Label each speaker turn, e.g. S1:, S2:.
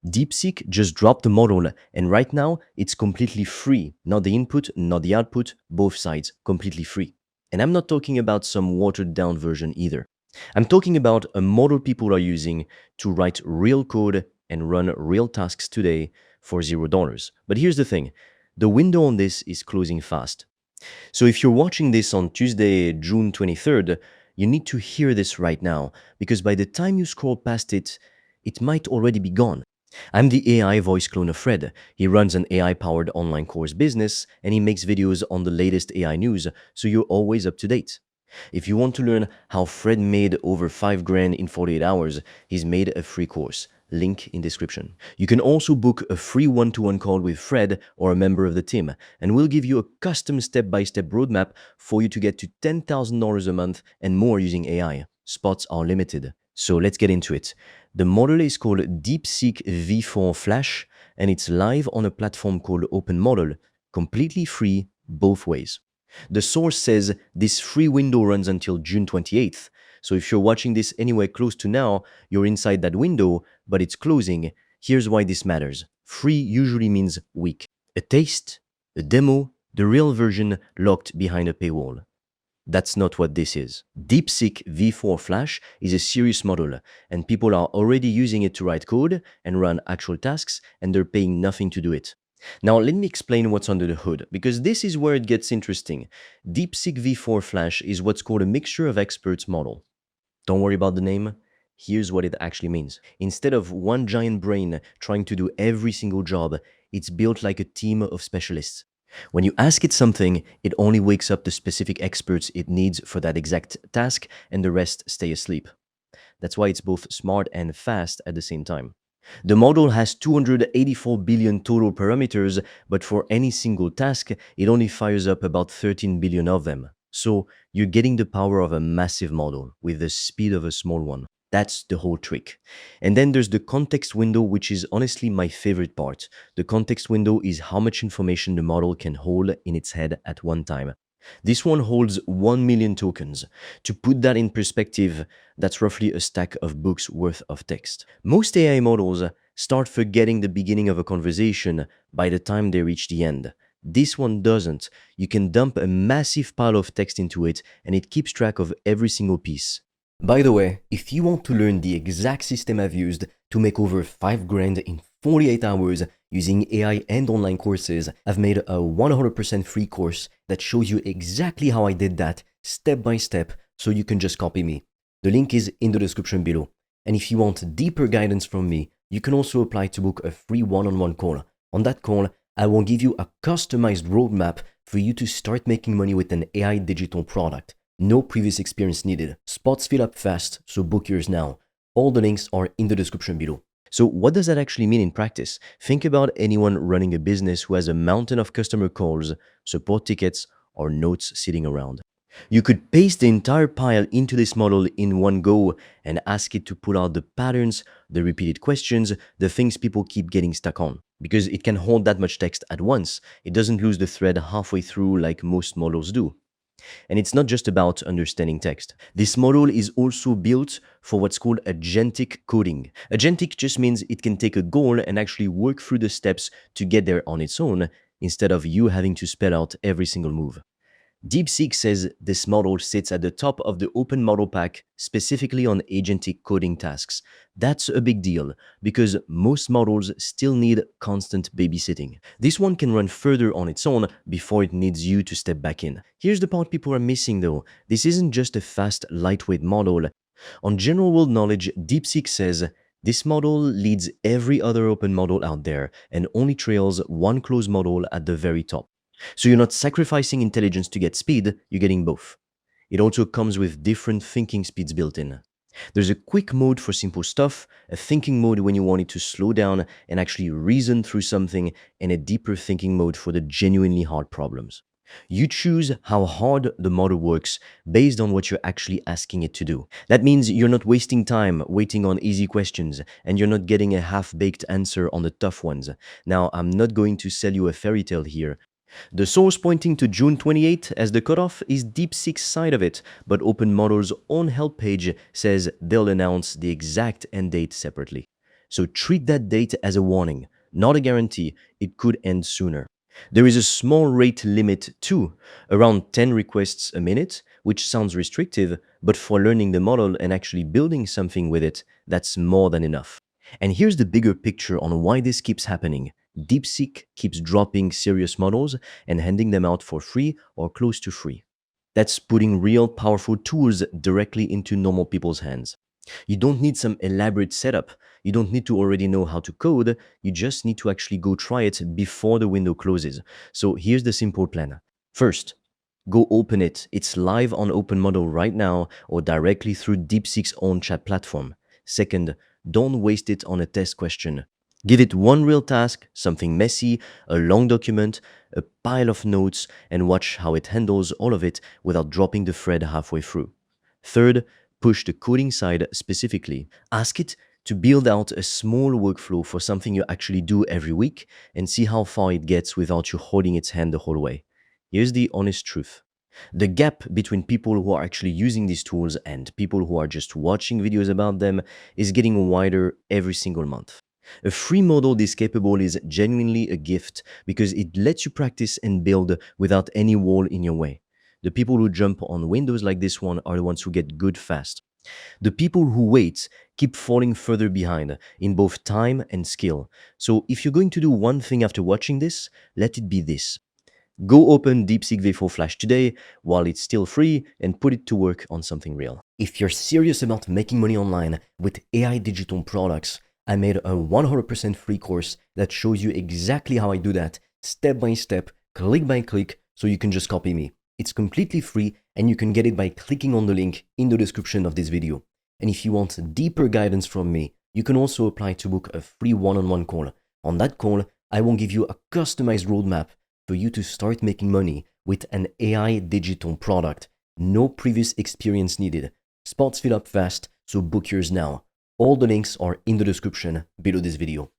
S1: DeepSeek just dropped the model, and right now it's completely free. Not the input, not the output, both sides, completely free. And I'm not talking about some watered down version either. I'm talking about a model people are using to write real code and run real tasks today for $0. But here's the thing, the window on this is closing fast. So if you're watching this on Tuesday, June 23rd, you need to hear this right now, because by the time you scroll past it, it might already be gone. I'm the AI voice clone of Fred. He runs an AI-powered online course business, and he makes videos on the latest AI news, so you're always up to date. If you want to learn how Fred made over 5 grand in 48 hours, he's made a free course. Link in description. You can also book a free one-to-one call with Fred or a member of the team, and we'll give you a custom step-by-step roadmap for you to get to $10,000 a month and more using AI. Spots are limited. So let's get into it. The model is called DeepSeek-V4-Flash, and it's live on a platform called Open Model, completely free both ways. The source says this free window runs until June 28th. So if you're watching this anywhere close to now, you're inside that window, but it's closing. Here's why this matters. Free usually means weak. A taste, a demo, the real version locked behind a paywall. That's not what this is. DeepSeek-V4-Flash is a serious model, and people are already using it to write code and run actual tasks, and they're paying nothing to do it. Now, let me explain what's under the hood, because this is where it gets interesting. DeepSeek-V4-Flash is what's called a mixture of experts model. Don't worry about the name. Here's what it actually means. Instead of one giant brain trying to do every single job, it's built like a team of specialists. When you ask it something, it only wakes up the specific experts it needs for that exact task, and the rest stay asleep. That's why it's both smart and fast at the same time. The model has 284 billion total parameters, but for any single task, it only fires up about 13 billion of them. So you're getting the power of a massive model with the speed of a small one. That's the whole trick. And then there's the context window, which is honestly my favorite part. The context window is how much information the model can hold in its head at one time. This one holds 1 million tokens. To put that in perspective, that's roughly a stack of books worth of text. Most AI models start forgetting the beginning of a conversation by the time they reach the end. This one doesn't. You can dump a massive pile of text into it, and it keeps track of every single piece. By the way, if you want to learn the exact system I've used to make over 5 grand in 48 hours using AI and online courses, I've made a 100% free course that shows you exactly how I did that step by step, so you can just copy me. The link is in the description below. And if you want deeper guidance from me, you can also apply to book a free one-on-one call. On that call, I will give you a customized roadmap for you to start making money with an AI digital product. No previous experience needed. Spots fill up fast, so book yours now. All the links are in the description below. So what does that actually mean in practice? Think about anyone running a business who has a mountain of customer calls, support tickets, or notes sitting around. You could paste the entire pile into this model in one go and ask it to pull out the patterns, the repeated questions, the things people keep getting stuck on. Because it can hold that much text at once, it doesn't lose the thread halfway through like most models do. And it's not just about understanding text. This model is also built for what's called agentic coding. Agentic just means it can take a goal and actually work through the steps to get there on its own, instead of you having to spell out every single move. DeepSeek says this model sits at the top of the open model pack, specifically on agentic coding tasks. That's a big deal, because most models still need constant babysitting. This one can run further on its own before it needs you to step back in. Here's the part people are missing though. This isn't just a fast, lightweight model. On general world knowledge, DeepSeek says this model leads every other open model out there and only trails one closed model at the very top. So you're not sacrificing intelligence to get speed, you're getting both. It also comes with different thinking speeds built in. There's a quick mode for simple stuff, a thinking mode when you want it to slow down and actually reason through something, and a deeper thinking mode for the genuinely hard problems. You choose how hard the model works based on what you're actually asking it to do. That means you're not wasting time waiting on easy questions, and you're not getting a half-baked answer on the tough ones. Now, I'm not going to sell you a fairy tale here. The source pointing to June 28 as the cutoff is DeepSeek's side of it, but Open Model's own help page says they'll announce the exact end date separately. So treat that date as a warning, not a guarantee. It could end sooner. There is a small rate limit too, around 10 requests a minute, which sounds restrictive, but for learning the model and actually building something with it, that's more than enough. And here's the bigger picture on why this keeps happening. DeepSeek keeps dropping serious models and handing them out for free or close to free. That's putting real powerful tools directly into normal people's hands. You don't need some elaborate setup. You don't need to already know how to code. You just need to actually go try it before the window closes. So here's the simple plan. First, go open it. It's live on Open Model right now or directly through DeepSeek's own chat platform. Second, don't waste it on a test question. Give it one real task, something messy, a long document, a pile of notes, and watch how it handles all of it without dropping the thread halfway through. Third, push the coding side specifically. Ask it to build out a small workflow for something you actually do every week and see how far it gets without you holding its hand the whole way. Here's the honest truth. The gap between people who are actually using these tools and people who are just watching videos about them is getting wider every single month. A free model this capable is genuinely a gift because it lets you practice and build without any wall in your way. The people who jump on windows like this one are the ones who get good fast. The people who wait keep falling further behind in both time and skill. So if you're going to do one thing after watching this, let it be this. Go open DeepSeek-V4-Flash today while it's still free and put it to work on something real. If you're serious about making money online with AI digital products, I made a 100% free course that shows you exactly how I do that, step by step, click by click, so you can just copy me. It's completely free and you can get it by clicking on the link in the description of this video. And if you want deeper guidance from me, you can also apply to book a free one-on-one call. On that call, I will give you a customized roadmap for you to start making money with an AI digital product. No previous experience needed. Spots fill up fast, so book yours now. All the links are in the description below this video.